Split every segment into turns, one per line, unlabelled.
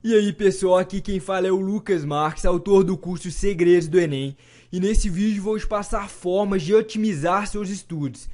E aí pessoal, aqui quem fala é o Lucas Marques, autor do curso Segredos do Enem, e nesse vídeo vou te passar formas de otimizar seus estudos.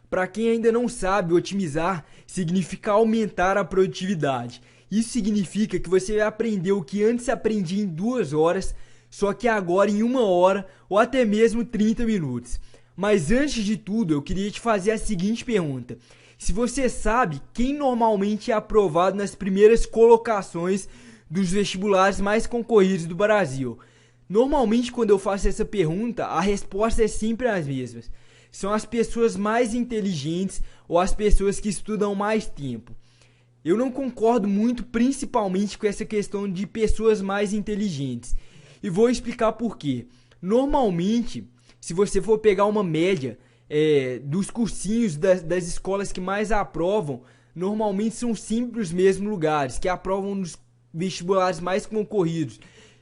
Para quem ainda não sabe, otimizar significa aumentar a produtividade. Isso significa que você vai aprender o que antes aprendia em 2 horas, só que agora em 1 hora ou até mesmo 30 minutos. Mas antes de tudo, eu queria te fazer a seguinte pergunta: se você sabe quem normalmente é aprovado nas primeiras colocações dos vestibulares mais concorridos do Brasil? Normalmente, quando eu faço essa pergunta, a resposta é sempre as mesmas. São as pessoas mais inteligentes ou as pessoas que estudam mais tempo. Eu não concordo muito, principalmente com essa questão de pessoas mais inteligentes. E vou explicar por quê. Normalmente, se você for pegar uma média dos cursinhos das escolas que mais aprovam, normalmente são sempre os mesmos lugares, que aprovam nos vestibulares mais concorridos.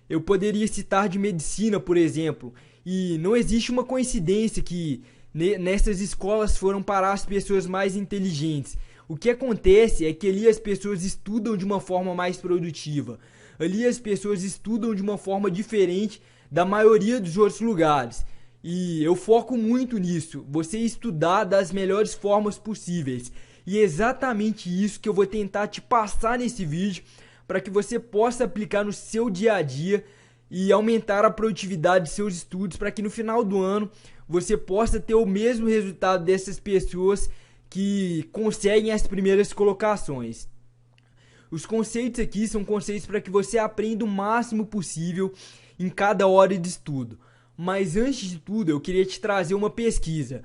Eu poderia citar de medicina, por exemplo. E não existe uma coincidência que nessas escolas foram parar as pessoas mais inteligentes. O que acontece é que ali as pessoas estudam de uma forma mais produtiva. Ali as pessoas estudam de uma forma diferente da maioria dos outros lugares. E eu foco muito nisso, você estudar das melhores formas possíveis. E é exatamente isso que eu vou tentar te passar nesse vídeo, para que você possa aplicar no seu dia a dia e aumentar a produtividade de seus estudos, para que no final do ano você possa ter o mesmo resultado dessas pessoas que conseguem as primeiras colocações. Os conceitos aqui são conceitos para que você aprenda o máximo possível em cada hora de estudo. Mas antes de tudo, eu queria te trazer uma pesquisa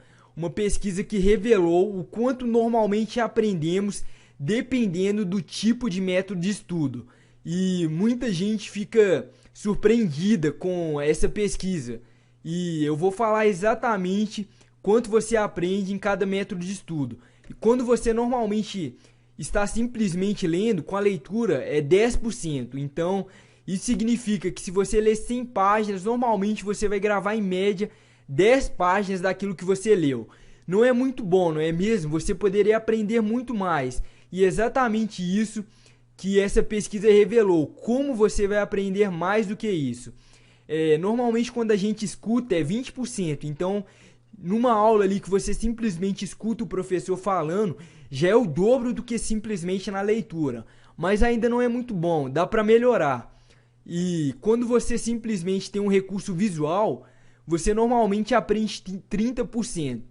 que revelou o quanto normalmente aprendemos dependendo do tipo de método de estudo. E muita gente fica surpreendida com essa pesquisa. E eu vou falar exatamente quanto você aprende em cada método de estudo. E quando você normalmente está simplesmente lendo, com a leitura é 10%. Então, isso significa que se você ler 100 páginas, normalmente você vai gravar em média 10 páginas daquilo que você leu. Não é muito bom, não é mesmo? Você poderia aprender muito mais. E é exatamente isso que essa pesquisa revelou. Como você vai aprender mais do que isso? Normalmente quando a gente escuta é 20%. Então, numa aula ali que você simplesmente escuta o professor falando, já é o dobro do que simplesmente na leitura. Mas ainda não é muito bom, dá para melhorar. E quando você simplesmente tem um recurso visual, você normalmente aprende 30%.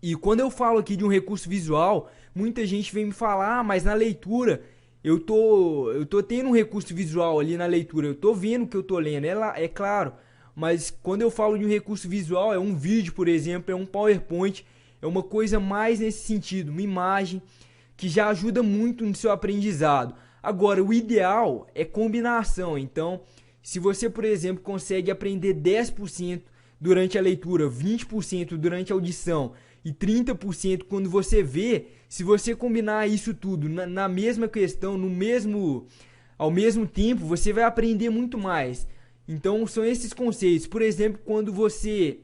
E quando eu falo aqui de um recurso visual, muita gente vem me falar, mas na leitura eu tô tendo um recurso visual ali na leitura, eu tô vendo o que eu tô lendo, é claro. Mas quando eu falo de um recurso visual, é um vídeo, por exemplo, é um PowerPoint, é uma coisa mais nesse sentido, uma imagem que já ajuda muito no seu aprendizado. Agora, o ideal é combinação. Então, se você, por exemplo, consegue aprender 10% durante a leitura, 20% durante a audição e 30% quando você vê, se você combinar isso tudo na mesma questão, ao mesmo tempo, você vai aprender muito mais. Então, são esses conceitos. Por exemplo, quando você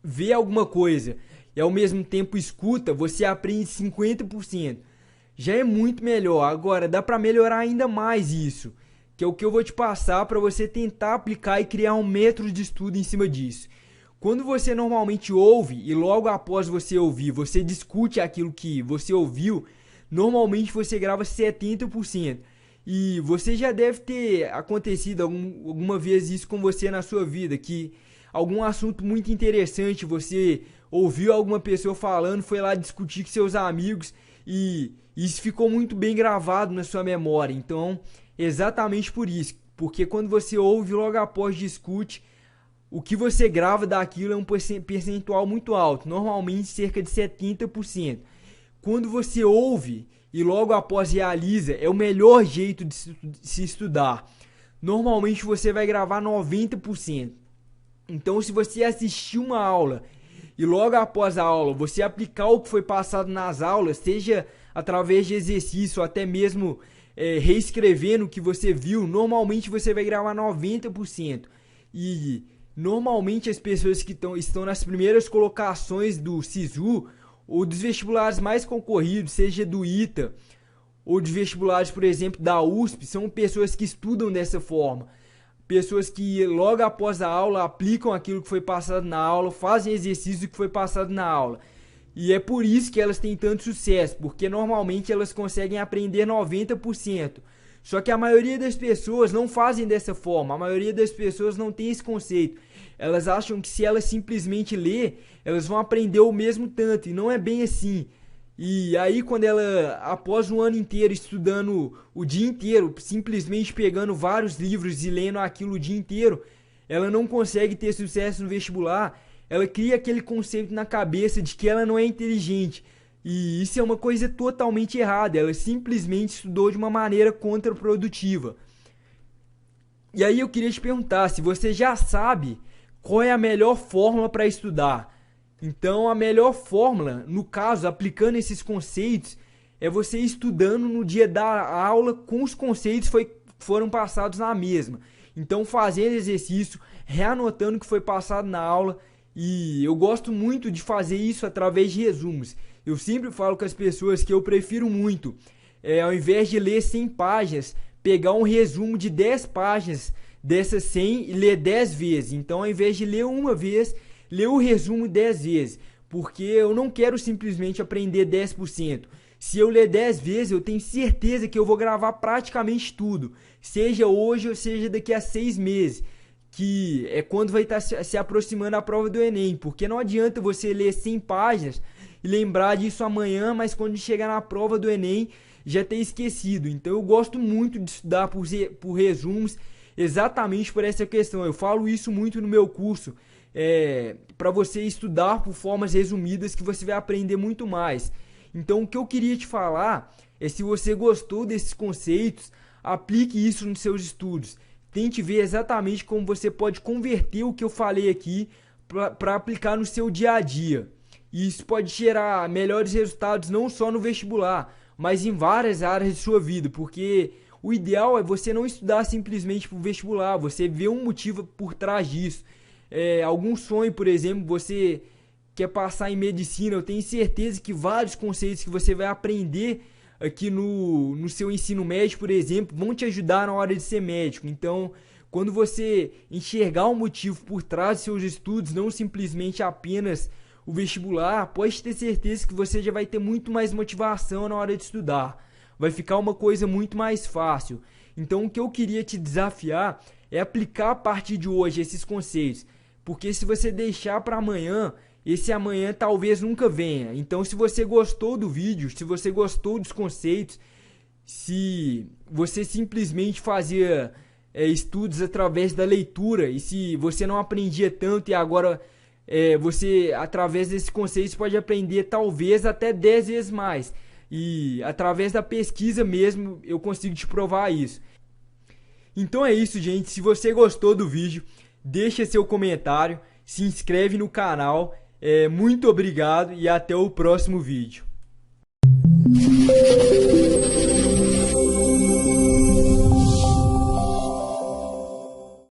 vê alguma coisa e ao mesmo tempo escuta, você aprende 50%. Já é muito melhor. Agora, dá para melhorar ainda mais isso, que é o que eu vou te passar para você tentar aplicar e criar um método de estudo em cima disso. Quando você normalmente ouve e logo após você ouvir, você discute aquilo que você ouviu, normalmente você grava 70%. E você já deve ter acontecido alguma vez isso com você na sua vida, que algum assunto muito interessante, você ouviu alguma pessoa falando, foi lá discutir com seus amigos e isso ficou muito bem gravado na sua memória. Então, exatamente por isso, porque quando você ouve logo após discute, o que você grava daquilo é um percentual muito alto, normalmente cerca de 70%. Quando você ouve e logo após realiza, é o melhor jeito de se estudar. Normalmente você vai gravar 90%. Então, se você assistir uma aula e logo após a aula você aplicar o que foi passado nas aulas, seja através de exercício ou até mesmo reescrevendo o que você viu, normalmente você vai gravar 90%. E normalmente as pessoas que estão nas primeiras colocações do SISU ou dos vestibulares mais concorridos, seja do ITA ou de vestibulares, por exemplo, da USP, são pessoas que estudam dessa forma. Pessoas que logo após a aula aplicam aquilo que foi passado na aula, fazem exercício que foi passado na aula. E é por isso que elas têm tanto sucesso, porque normalmente elas conseguem aprender 90%. Só que a maioria das pessoas não fazem dessa forma, a maioria das pessoas não tem esse conceito. Elas acham que se elas simplesmente ler, elas vão aprender o mesmo tanto, e não é bem assim. E aí quando ela, após um ano inteiro estudando o dia inteiro, simplesmente pegando vários livros e lendo aquilo o dia inteiro, ela não consegue ter sucesso no vestibular. Ela cria aquele conceito na cabeça de que ela não é inteligente. E isso é uma coisa totalmente errada. Ela simplesmente estudou de uma maneira contraprodutiva. E aí eu queria te perguntar se você já sabe qual é a melhor fórmula para estudar. Então a melhor fórmula, no caso, aplicando esses conceitos, é você estudando no dia da aula com os conceitos que foram passados na mesma. Então fazendo exercício, reanotando o que foi passado na aula. E eu gosto muito de fazer isso através de resumos. Eu sempre falo com as pessoas que eu prefiro muito, ao invés de ler 100 páginas, pegar um resumo de 10 páginas dessas 100 e ler 10 vezes. Então, ao invés de ler uma vez, ler o resumo 10 vezes. Porque eu não quero simplesmente aprender 10%. Se eu ler 10 vezes, eu tenho certeza que eu vou gravar praticamente tudo. Seja hoje ou seja daqui a 6 meses. Que é quando vai estar se aproximando a prova do Enem. Porque não adianta você ler 100 páginas e lembrar disso amanhã, mas quando chegar na prova do Enem já ter esquecido. Então eu gosto muito de estudar por resumos, exatamente por essa questão. Eu falo isso muito no meu curso, para você estudar por formas resumidas que você vai aprender muito mais. Então o que eu queria te falar é, se você gostou desses conceitos, aplique isso nos seus estudos. Tente ver exatamente como você pode converter o que eu falei aqui para aplicar no seu dia a dia. E isso pode gerar melhores resultados não só no vestibular, mas em várias áreas de sua vida, porque o ideal é você não estudar simplesmente para o vestibular, você vê um motivo por trás disso. Algum sonho, por exemplo, você quer passar em medicina, eu tenho certeza que vários conceitos que você vai aprender aqui no seu ensino médio, por exemplo, vão te ajudar na hora de ser médico. Então, quando você enxergar um motivo por trás dos seus estudos, não simplesmente apenas o vestibular, pode ter certeza que você já vai ter muito mais motivação na hora de estudar. Vai ficar uma coisa muito mais fácil. Então o que eu queria te desafiar é aplicar a partir de hoje esses conceitos. Porque se você deixar para amanhã, esse amanhã talvez nunca venha. Então se você gostou do vídeo, se você gostou dos conceitos, se você simplesmente fazia estudos através da leitura, e se você não aprendia tanto e agora você, através desses conceitos, pode aprender talvez até 10 vezes mais. E através da pesquisa mesmo, eu consigo te provar isso. Então é isso, gente. Se você gostou do vídeo, deixa seu comentário, se inscreve no canal. Muito obrigado e até o próximo vídeo.